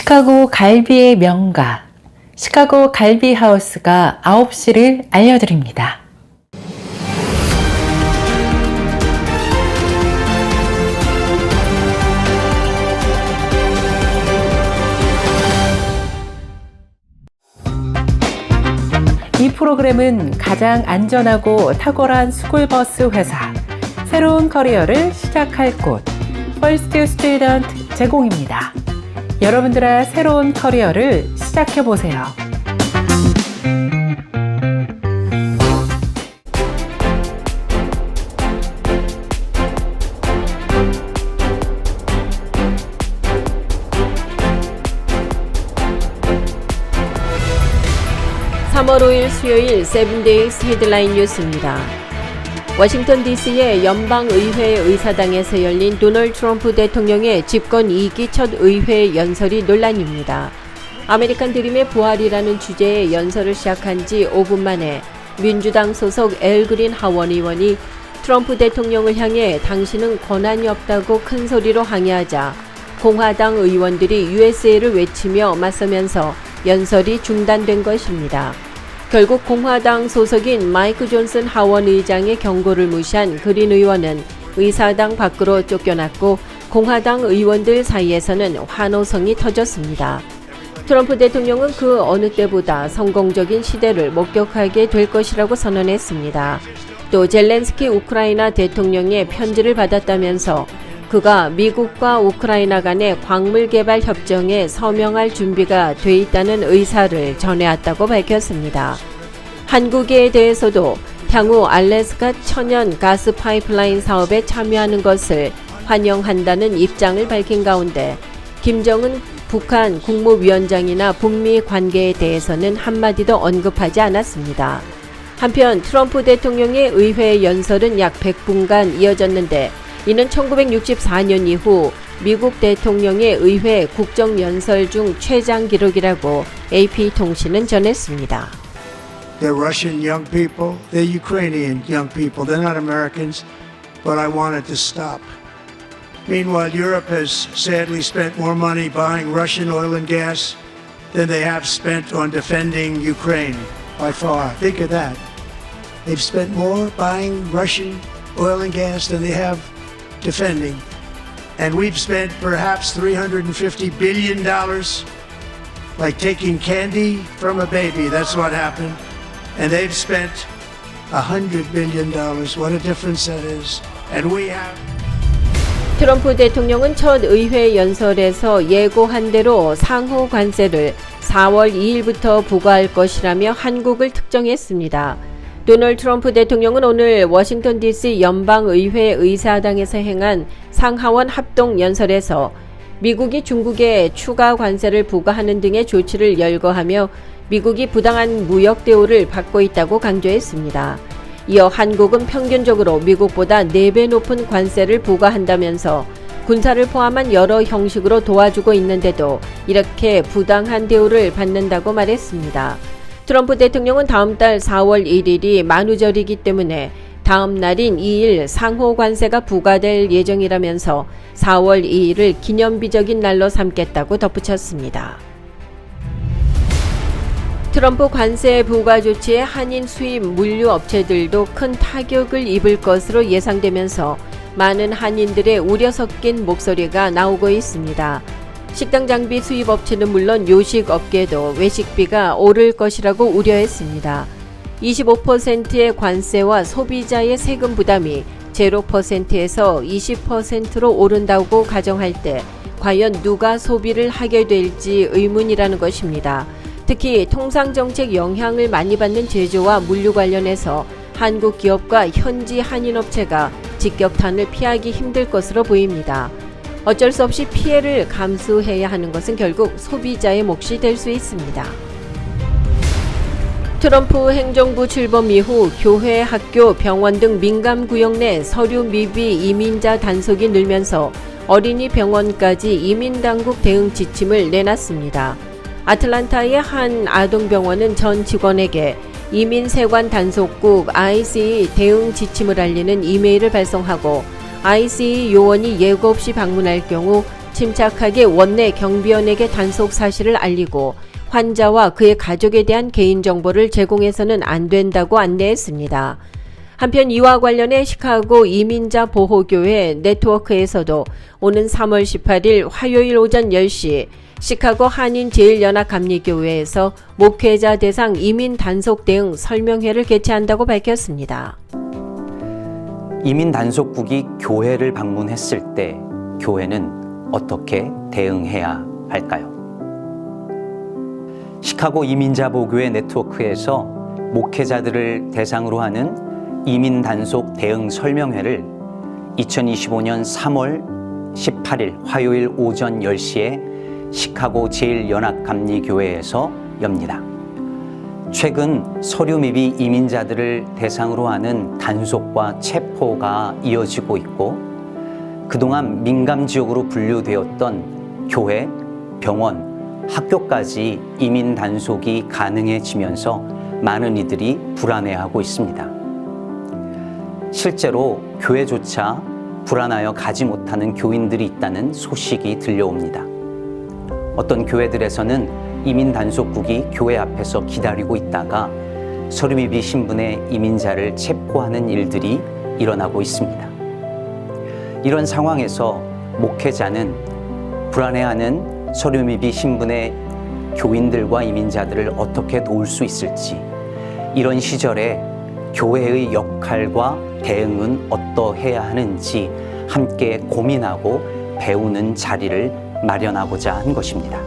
시카고 갈비의 명가, 시카고 갈비하우스가 9시를 알려드립니다. 이 프로그램은 가장 안전하고 탁월한 스쿨버스 회사, 새로운 커리어를 시작할 곳, 퍼스트 스튜던트 제공입니다. 여러분들의 새로운 커리어를 시작해보세요. (3월 5일) 수요일 세븐데이스 헤드라인 뉴스입니다. 워싱턴 DC의 연방의회 의사당에서 열린 도널드 트럼프 대통령의 집권 2기 첫 의회 연설이 논란입니다. 아메리칸 드림의 부활이라는 주제의 연설을 시작한 지 5분 만에 민주당 소속 엘 그린 하원 의원이 트럼프 대통령을 향해 당신은 권한이 없다고 큰 소리로 항의하자 공화당 의원들이 USA를 외치며 맞서면서 연설이 중단된 것입니다. 결국 공화당 소속인 마이크 존슨 하원 의장의 경고를 무시한 그린 의원은 의사당 밖으로 쫓겨났고 공화당 의원들 사이에서는 환호성이 터졌습니다. 트럼프 대통령은 그 어느 때보다 성공적인 시대를 목격하게 될 것이라고 선언했습니다. 또 젤렌스키 우크라이나 대통령의 편지를 받았다면서 그가 미국과 우크라이나 간의 광물 개발 협정에 서명할 준비가 돼 있다는 의사를 전해왔다고 밝혔습니다. 한국에 대해서도 향후 알래스카 천연 가스 파이프라인 사업에 참여하는 것을 환영한다는 입장을 밝힌 가운데 김정은 북한 국무위원장이나 북미 관계에 대해서는 한마디도 언급하지 않았습니다. 한편 트럼프 대통령의 의회 연설은 약 100분간 이어졌는데 이는 1964년 이후 미국 대통령의 의회 국정연설 중 최장 기록이라고 AP통신은 전했습니다. They're Russian young people, they're Ukrainian young people, they're not Americans, but I want it to stop. Meanwhile, Europe has sadly spent more money buying Russian oil and gas than they have spent on defending Ukraine, by far. Think of that. They've spent more buying Russian oil and gas than they have defending. And we've spent perhaps $350 billion like taking candy from a baby. That's what happened. And they've spent $100 billion. What a difference that is. And we have. 트럼프 대통령은 첫 의회 연설에서 예고한 대로 상호 관세를 4월 2일부터 부과할 것이라며 한국을 특정했습니다. 도널드 트럼프 대통령은 오늘 워싱턴 DC 연방의회 의사당에서 행한 상하원 합동 연설에서 미국이 중국에 추가 관세를 부과하는 등의 조치를 열거하며 미국이 부당한 무역 대우를 받고 있다고 강조했습니다. 이어 한국은 평균적으로 미국보다 4배 높은 관세를 부과한다면서 군사를 포함한 여러 형식으로 도와주고 있는데도 이렇게 부당한 대우를 받는다고 말했습니다. 트럼프 대통령은 다음 달 4월 1일이 만우절이기 때문에 다음 날인 2일 상호 관세가 부과될 예정이라면서 4월 2일을 기념비적인 날로 삼겠다고 덧붙였습니다. 트럼프 관세 부과 조치에 한인 수입 물류 업체들도 큰 타격을 입을 것으로 예상되면서 많은 한인들의 우려 섞인 목소리가 나오고 있습니다. 식당 장비 수입 업체는 물론 요식 업계도 외식비가 오를 것이라고 우려했습니다. 25%의 관세와 소비자의 세금 부담이 0%에서 20%로 오른다고 가정할 때 과연 누가 소비를 하게 될지 의문이라는 것입니다. 특히 통상정책 영향을 많이 받는 제조와 물류 관련해서 한국 기업과 현지 한인업체가 직격탄을 피하기 힘들 것으로 보입니다. 어쩔 수 없이 피해를 감수해야 하는 것은 결국 소비자의 몫이 될 수 있습니다. 트럼프 행정부 출범 이후 교회, 학교, 병원 등 민감 구역 내 서류 미비 이민자 단속이 늘면서 어린이 병원까지 이민당국 대응 지침을 내놨습니다. 아틀란타의 한 아동병원은 전 직원에게 이민세관 단속국 ICE 대응 지침을 알리는 이메일을 발송하고 ICE 요원이 예고 없이 방문할 경우 침착하게 원내 경비원에게 단속 사실을 알리고 환자와 그의 가족에 대한 개인정보를 제공해서는 안 된다고 안내했습니다. 한편 이와 관련해 시카고 이민자 보호교회 네트워크에서도 오는 3월 18일 화요일 오전 10시 시카고 한인제일연합감리교회에서 목회자 대상 이민 단속 대응 설명회를 개최한다고 밝혔습니다. 이민 단속국이 교회를 방문했을 때 교회는 어떻게 대응해야 할까요? 시카고 이민자 보호교회 네트워크에서 목회자들을 대상으로 하는 이민 단속 대응 설명회를 2025년 3월 18일 화요일 오전 10시에 시카고 제일연합감리교회에서 엽니다. 최근 서류 미비 이민자들을 대상으로 하는 단속과 체포가 이어지고 있고 그동안 민감지역으로 분류되었던 교회, 병원, 학교까지 이민 단속이 가능해지면서 많은 이들이 불안해하고 있습니다. 실제로 교회조차 불안하여 가지 못하는 교인들이 있다는 소식이 들려옵니다. 어떤 교회들에서는 이민 단속국이 교회 앞에서 기다리고 있다가 서류미비 신분의 이민자를 체포하는 일들이 일어나고 있습니다. 이런 상황에서 목회자는 불안해하는 서류미비 신분의 교인들과 이민자들을 어떻게 도울 수 있을지, 이런 시절에 교회의 역할과 대응은 어떠해야 하는지 함께 고민하고 배우는 자리를 마련하고자 한 것입니다.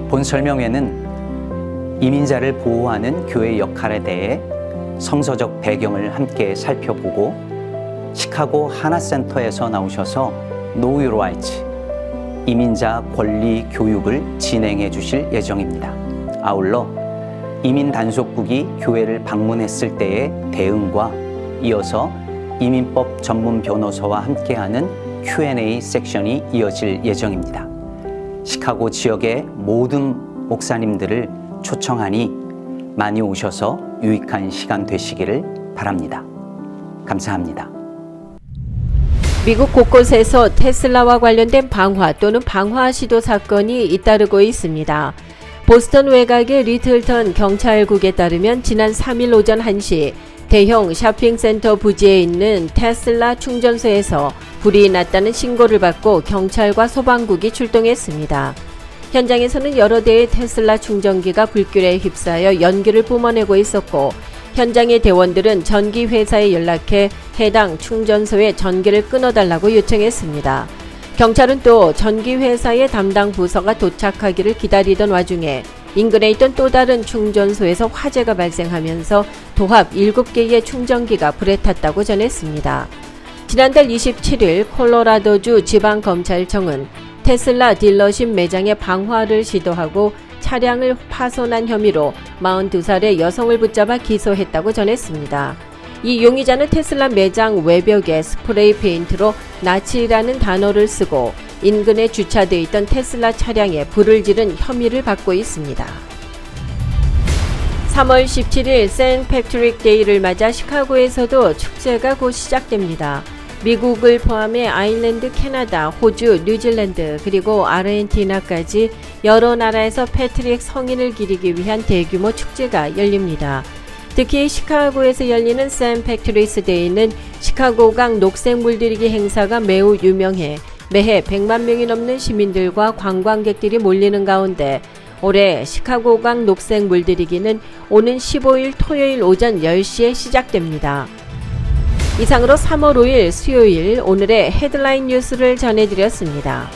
본 설명회는 이민자를 보호하는 교회의 역할에 대해 성서적 배경을 함께 살펴보고 시카고 하나센터에서 나오셔서 Know Your Rights, 이민자 권리 교육을 진행해 주실 예정입니다. 아울러 이민 단속국이 교회를 방문했을 때의 대응과 이어서 이민법 전문 변호사와 함께하는 Q&A 섹션이 이어질 예정입니다. 시카고 지역의 모든 목사님들을 초청하니 많이 오셔서 유익한 시간 되시기를 바랍니다. 감사합니다. 미국 곳곳에서 테슬라와 관련된 방화 또는 방화 시도 사건이 잇따르고 있습니다. 보스턴 외곽의 리틀턴 경찰국에 따르면 지난 3일 오전 1시 대형 쇼핑센터 부지에 있는 테슬라 충전소에서 불이 났다는 신고를 받고 경찰과 소방국이 출동했습니다. 현장에서는 여러 대의 테슬라 충전기가 불길에 휩싸여 연기를 뿜어내고 있었고 현장의 대원들은 전기회사에 연락해 해당 충전소의 전기를 끊어달라고 요청했습니다. 경찰은 또 전기회사의 담당 부서가 도착하기를 기다리던 와중에 인근에 있던 또 다른 충전소에서 화재가 발생하면서 도합 7개의 충전기가 불에 탔다고 전했습니다. 지난달 27일 콜로라도주 지방검찰청은 테슬라 딜러십 매장에 방화를 시도하고 차량을 파손한 혐의로 42살의 여성을 붙잡아 기소했다고 전했습니다. 이 용의자는 테슬라 매장 외벽에 스프레이 페인트로 나치라는 단어를 쓰고 인근에 주차되어 있던 테슬라 차량에 불을 지른 혐의를 받고 있습니다. 3월 17일 샌 패트릭 데이를 맞아 시카고에서도 축제가 곧 시작됩니다. 미국을 포함해 아일랜드, 캐나다, 호주, 뉴질랜드 그리고 아르헨티나까지 여러 나라에서 패트릭 성인을 기리기 위한 대규모 축제가 열립니다. 특히 시카고에서 열리는 샌 패트릭스 데이는 시카고강 녹색 물들이기 행사가 매우 유명해 매해 100만 명이 넘는 시민들과 관광객들이 몰리는 가운데 올해 시카고강 녹색 물들이기는 오는 15일 토요일 오전 10시에 시작됩니다. 이상으로 3월 5일 수요일 오늘의 헤드라인 뉴스를 전해드렸습니다.